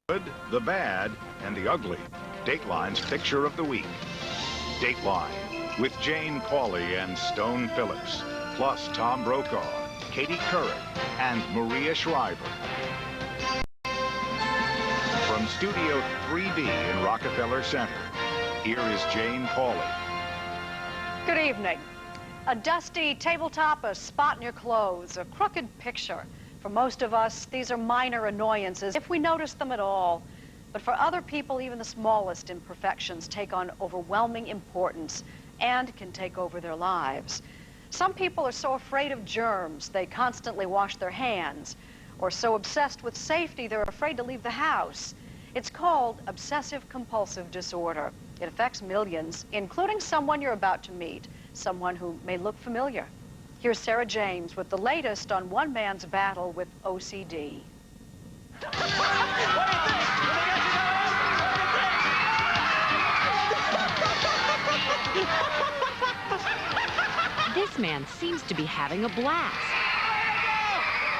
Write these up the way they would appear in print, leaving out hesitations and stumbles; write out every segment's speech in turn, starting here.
good, the bad, and the ugly. Dateline's Picture of the Week. Dateline, with Jane Pauley and Stone Phillips, plus Tom Brokaw, Katie Couric, and Maria Shriver. From Studio 3B in Rockefeller Center, here is Jane Pauley. Good evening. A dusty tabletop, a spot in your clothes, a crooked picture. For most of us, these are minor annoyances, if we notice them at all. But for other people, even the smallest imperfections take on overwhelming importance and can take over their lives. Some people are so afraid of germs, they constantly wash their hands, or so obsessed with safety, they're afraid to leave the house. It's called Obsessive Compulsive Disorder. It affects millions, including someone you're about to meet, someone who may look familiar. Here's Sarah James with the latest on one man's battle with OCD. This man seems to be having a blast.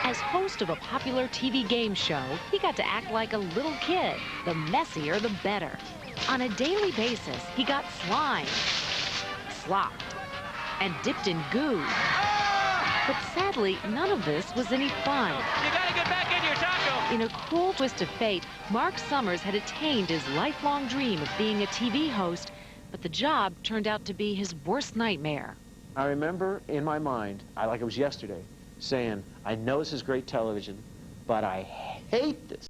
As host of a popular TV game show, he got to act like a little kid. The messier, the better. On a daily basis, he got slimed, slopped, and dipped in goo. But sadly, none of this was any fun. You gotta get back in your taco! In a cruel twist of fate, Marc Summers had attained his lifelong dream of being a TV host, but the job turned out to be his worst nightmare. I remember in my mind, like it was yesterday, saying, I know this is great television, but I hate this.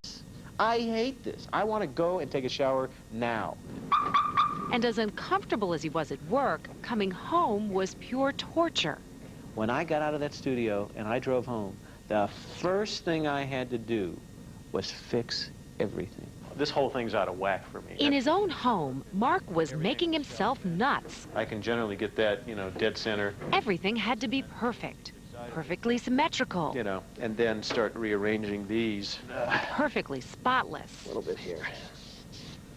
I hate this. I want to go and take a shower now. And as uncomfortable as he was at work, coming home was pure torture. When I got out of that studio and I drove home, the first thing I had to do was fix everything. This whole thing's out of whack for me. In his own home, Marc was making himself nuts. I can generally get that, dead center. Everything had to be perfect, perfectly symmetrical, and then start rearranging these. perfectly spotless, A little bit here.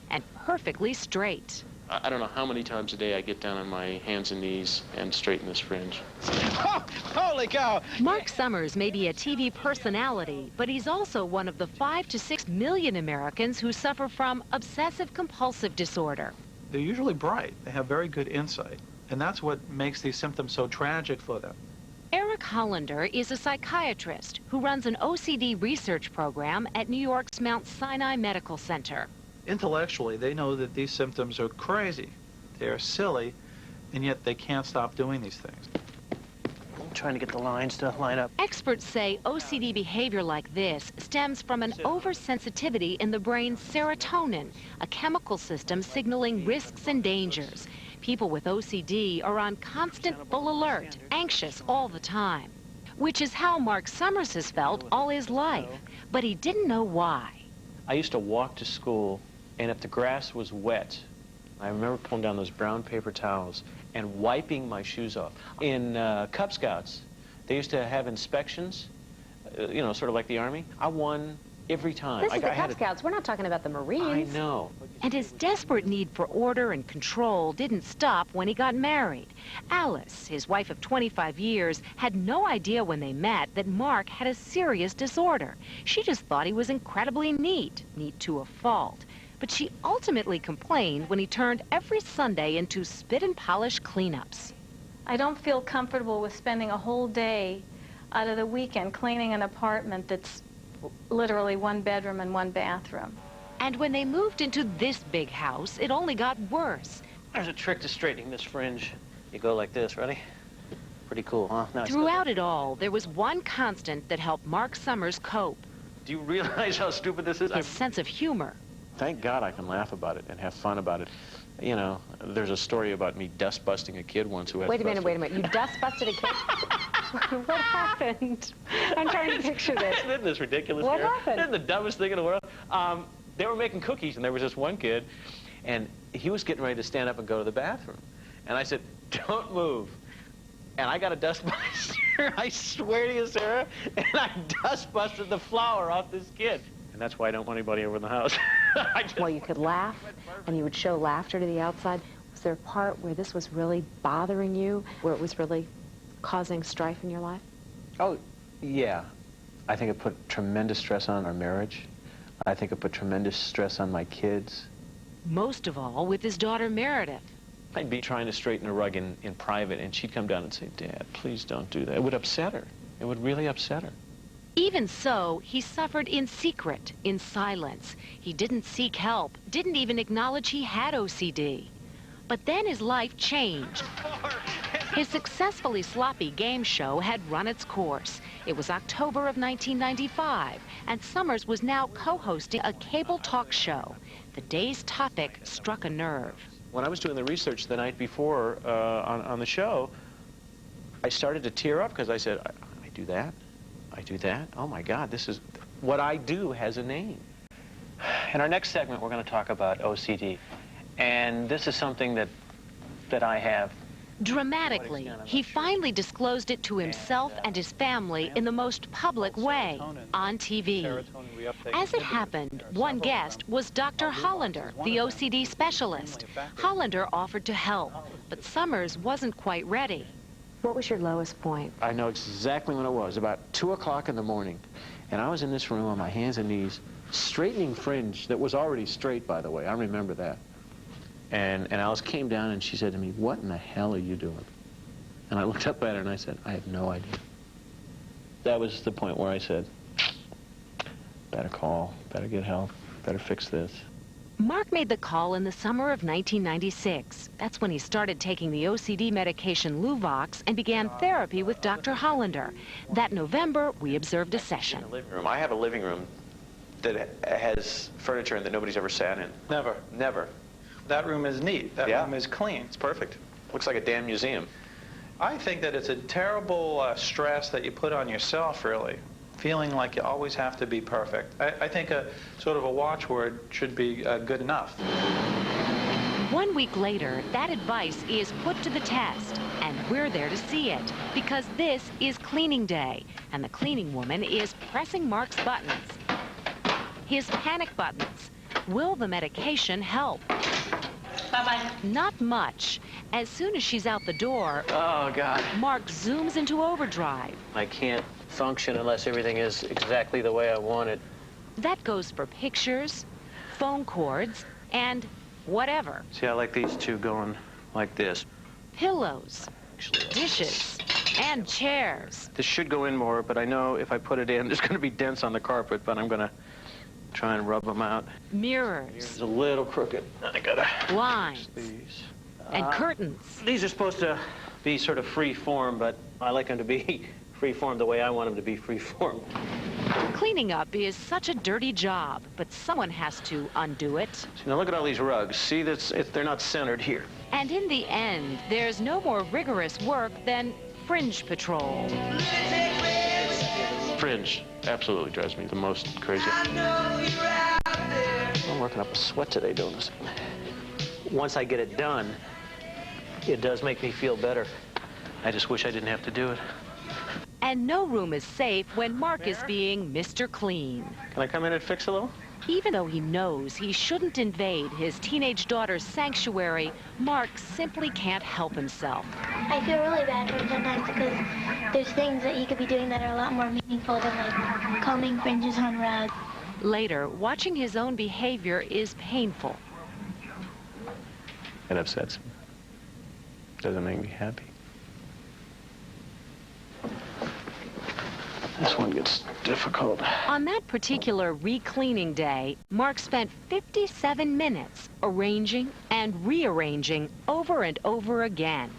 and perfectly straight. I don't know how many times a day I get down on my hands and knees and straighten this fringe. Oh, holy cow! Marc Summers may be a TV personality, but he's also one of the 5 to 6 million Americans who suffer from obsessive compulsive disorder. They're usually bright. They have very good insight. And that's what makes these symptoms so tragic for them. Eric Hollander is a psychiatrist who runs an OCD research program at New York's Mount Sinai Medical Center. Intellectually, they know that these symptoms are crazy. They're silly, and yet they can't stop doing these things. I'm trying to get the lines to line up. Experts say OCD behavior like this stems from an oversensitivity in the brain's serotonin, a chemical system signaling risks and dangers. People with OCD are on constant full alert, anxious all the time, which is how Marc Summers has felt all his life, but he didn't know why. I used to walk to school, and if the grass was wet, I remember pulling down those brown paper towels and wiping my shoes off. In Cub Scouts, they used to have inspections, sort of like the Army. I won every time. This is the Cub Scouts. We're not talking about the Marines. I know. And his desperate need for order and control didn't stop when he got married. Alice, his wife of 25 years, had no idea when they met that Marc had a serious disorder. She just thought he was incredibly neat to a fault. But she ultimately complained when he turned every Sunday into spit and polish cleanups. I don't feel comfortable with spending a whole day out of the weekend cleaning an apartment that's literally 1 bedroom and 1 bathroom. And when they moved into this big house, it only got worse. There's a trick to straightening this fringe. You go like this, ready? Pretty cool, huh? Now Throughout it all, there was one constant that helped Marc Summers cope. Do you realize how stupid this is? His sense of humor. Thank God I can laugh about it and have fun about it. There's a story about me dust busting a kid once who had... Wait a minute. You dust busted a kid? What happened? I'm trying to picture this. Isn't this ridiculous? What happened? Isn't the dumbest thing in the world? They were making cookies, and there was this one kid, and he was getting ready to stand up and go to the bathroom. And I said, don't move. And I got a dust buster, I swear to you, Sarah, and I dust busted the flour off this kid. And that's why I don't want anybody over in the house. Well, you could laugh, and you would show laughter to the outside. Was there a part where this was really bothering you, where it was really causing strife in your life? Oh, yeah. I think it put tremendous stress on our marriage. I think it put tremendous stress on my kids. Most of all with his daughter Meredith. I'd be trying to straighten a rug in private, and she'd come down and say, "Dad, please don't do that." It would upset her. It would really upset her. Even so, he suffered in secret, in silence. He didn't seek help, didn't even acknowledge he had OCD. But then his life changed. His successfully sloppy game show had run its course. It was October of 1995, and Summers was now co-hosting a cable talk show. The day's topic struck a nerve. When I was doing the research the night before on the show, I started to tear up because I said, I do that? I do that? Oh my God, this is, what I do has a name. In our next segment, we're going to talk about OCD. And this is something that I have. Dramatically, he finally disclosed it to himself and his family in the most public way, on TV. As it happened, one guest was Dr. Hollander, the OCD specialist. Hollander offered to help, but Summers wasn't quite ready. What was your lowest point? I know exactly when it was, about 2 o'clock in the morning. And I was in this room on my hands and knees, straightening fringe that was already straight, by the way. I remember that. And Alice came down and she said to me, "What in the hell are you doing?" And I looked up at her and I said, "I have no idea." That was the point where I said, better call, better get help, better fix this. Marc made the call in the summer of 1996. That's when he started taking the OCD medication Luvox and began therapy with Dr. Hollander. That November, we observed a session. I have a living room that has furniture in that nobody's ever sat in. Never. Never. That room is neat. That room is clean. It's perfect. Looks like a damn museum. I think that it's a terrible stress that you put on yourself, really. Feeling like you always have to be perfect. I think a sort of a watchword should be good enough. 1 week later, that advice is put to the test, and we're there to see it, because this is cleaning day, and the cleaning woman is pressing Marc's buttons. His panic buttons. Will the medication help? Bye-bye. Not much. As soon as she's out the door, Oh, God. Marc zooms into overdrive. I can't function unless everything is exactly the way I want it. That goes for pictures, phone cords, and whatever. See, I like these two going like this. Pillows, dishes, and chairs. This should go in more, but I know if I put it in, there's going to be dents on the carpet, but I'm going to try and rub them out. Mirrors. It's a little crooked. I gotta Blinds. these. And curtains. These are supposed to be sort of free form, but I like them to be free form the way I want them to be free form. Cleaning up is such a dirty job, but someone has to undo it. So now look at all these rugs. See, they're not centered here. And in the end, there's no more rigorous work than fringe patrol. Fringe absolutely drives me the most crazy. I'm working up a sweat today doing this. Once I get it done, it does make me feel better. I just wish I didn't have to do it. And no room is safe when Marc is being Mr. Clean. Can I come in and fix a little? Even though he knows he shouldn't invade his teenage daughter's sanctuary, Marc simply can't help himself. I feel really bad for him sometimes because there's things that he could be doing that are a lot more meaningful than like combing fringes on rugs. Later, watching his own behavior is painful. It upsets me. Doesn't make me happy. This one gets difficult. On that particular re-cleaning day, Marc spent 57 minutes arranging and rearranging over and over again.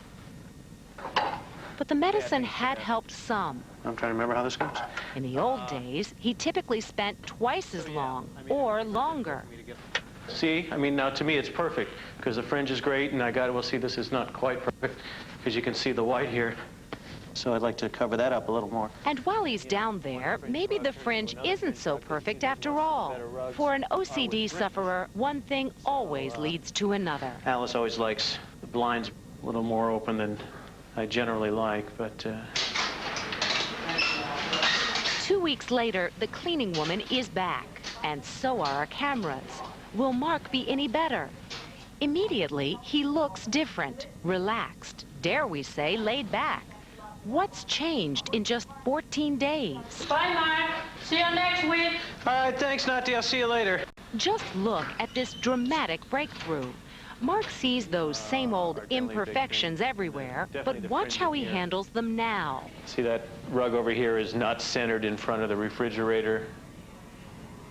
But the medicine had helped some. I'm trying to remember how this goes. In the old days, he typically spent twice as long or longer. See, I mean, now to me it's perfect because the fringe is great, and well, see, this is not quite perfect because you can see the white here. So I'd like to cover that up a little more. And while he's down there, maybe the fringe isn't so perfect after all. For an OCD sufferer, one thing always leads to another. Alice always likes the blinds a little more open than I generally like, but... 2 weeks later, the cleaning woman is back, and so are our cameras. Will Marc be any better? Immediately, he looks different, relaxed, dare we say, laid back. What's changed in just 14 days? Bye, Mark. See you next week. All right, thanks, Natty. I'll see you later. Just look at this dramatic breakthrough. Mark sees those same old imperfections everywhere, but watch how he handles them now. See, that rug over here is not centered in front of the refrigerator.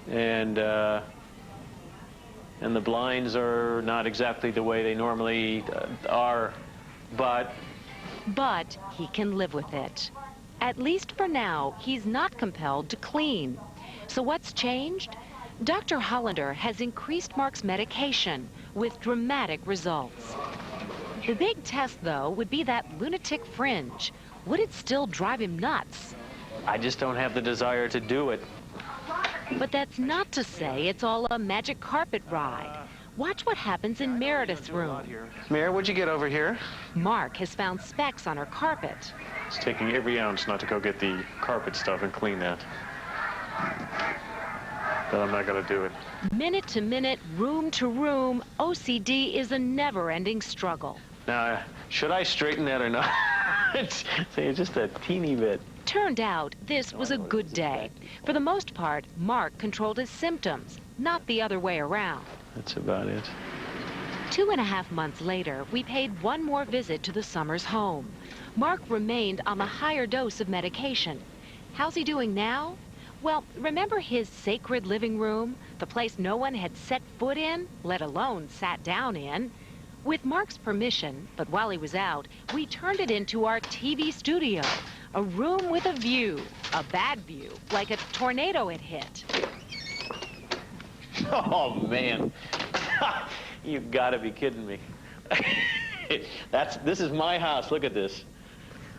And the blinds are not exactly the way they normally are, but he can live with it. At least for now, he's not compelled to clean. So what's changed? Dr. Hollander has increased Mark's medication with dramatic results. The big test, though, would be that lunatic fringe. Would it still drive him nuts? I just don't have the desire to do it. But that's not to say it's all a magic carpet ride. Watch what happens in Meredith's room. Mare, what'd you get over here? Mark has found specks on her carpet. It's taking every ounce not to go get the carpet stuff and clean that. But I'm not going to do it. Minute to minute, room to room, OCD is a never-ending struggle. Now, should I straighten that or not? It's just a teeny bit. Turned out this was a good day. For the most part, Mark controlled his symptoms, not the other way around. That's about it. 2.5 months later, we paid one more visit to the Summers home. Mark remained on the higher dose of medication. How's he doing now? Well, remember his sacred living room? The place no one had set foot in, let alone sat down in? With Mark's permission, but while he was out, we turned it into our TV studio. A room with a view, a bad view, like a tornado had hit. Oh, man. You've got to be kidding me. This is my house. Look at this.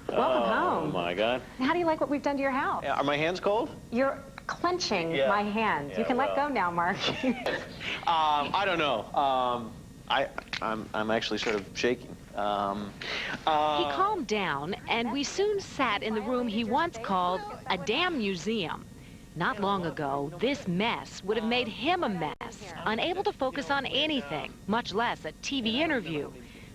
Welcome home. Oh, my God. How do you like what we've done to your house? Are my hands cold? You're clenching my hand. Yeah, You can let well. go now, Mark. I don't know. I'm actually sort of shaking. He calmed down, and we soon sat in the room he once called a damn museum. Not long ago, this mess would have made him a mess, unable to focus on anything, much less a TV interview.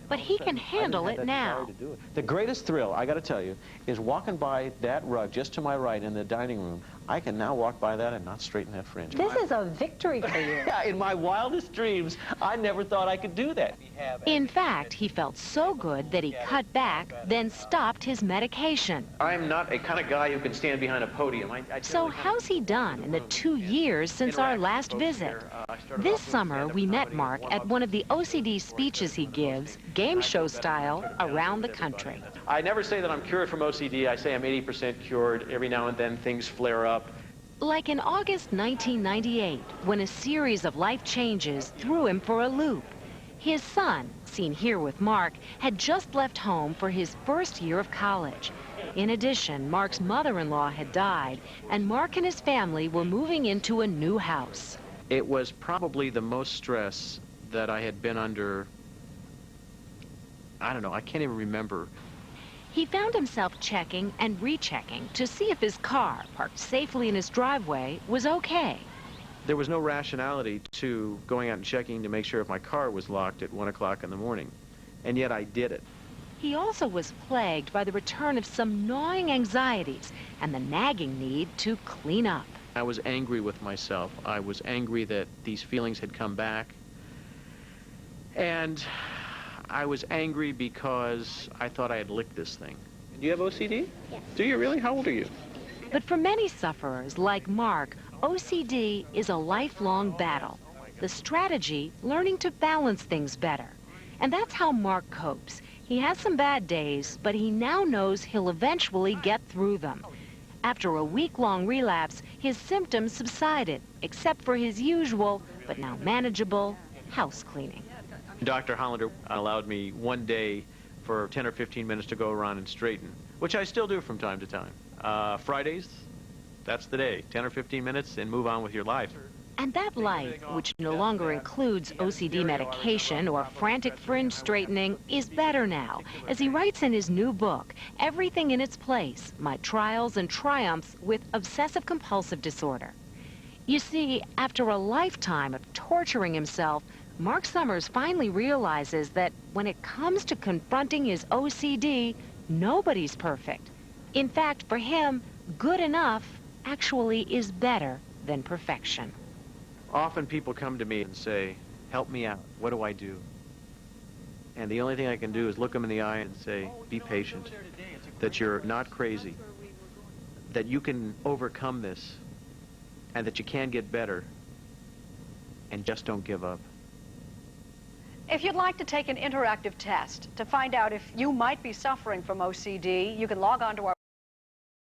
But he can handle it now. The greatest thrill, I got to tell you, is walking by that rug just to my right in the dining room. I can now walk by that and not straighten that fringe. This is a victory for you. Yeah, in my wildest dreams, I never thought I could do that. In fact, he felt so good that he cut back, then stopped his medication. I'm not a kind of guy who can stand behind a podium. So how's he done in the 2 years since our last visit? This summer, we met Mark at one of the OCD speeches he gives, game show style, around the country. I never say that I'm cured from OCD. I say I'm 80% cured. Every now and then things flare up. Like in August 1998, when a series of life changes threw him for a loop. His son, seen here with Mark, had just left home for his first year of college. In addition, Mark's mother-in-law had died, and Mark and his family were moving into a new house. It was probably the most stress that I had been under. I don't know, I can't even remember. He found himself checking and rechecking to see if his car, parked safely in his driveway, was okay. There was no rationality to going out and checking to make sure if my car was locked at 1 o'clock in the morning. And yet I did it. He also was plagued by the return of some gnawing anxieties and the nagging need to clean up. I was angry with myself. I was angry that these feelings had come back. And I was angry because I thought I had licked this thing. Do you have OCD? Yes. Do you really? How old are you? But for many sufferers, like Mark, OCD is a lifelong battle. The strategy, learning to balance things better. And that's how Mark copes. He has some bad days, but he now knows he'll eventually get through them. After a week-long relapse, his symptoms subsided, except for his usual, but now manageable, house cleaning. Dr. Hollander allowed me one day for 10 or 15 minutes to go around and straighten, which I still do from time to time. Fridays, that's the day. 10 or 15 minutes and move on with your life. And that life, which no longer includes OCD medication or frantic fringe straightening, is better now. As he writes in his new book, Everything in Its Place, My Trials and Triumphs with Obsessive Compulsive Disorder. You see, after a lifetime of torturing himself, Marc Summers finally realizes that when it comes to confronting his OCD, Nobody's perfect. In fact, for him, good enough actually is better than perfection. Often people come to me and say, help me out. What do I do? And the only thing I can do is look them in the eye and say, be patient, that you're not crazy, that you can overcome this, and that you can get better, and just don't give up. If you'd like to take an interactive test to find out if you might be suffering from OCD, you can log on to our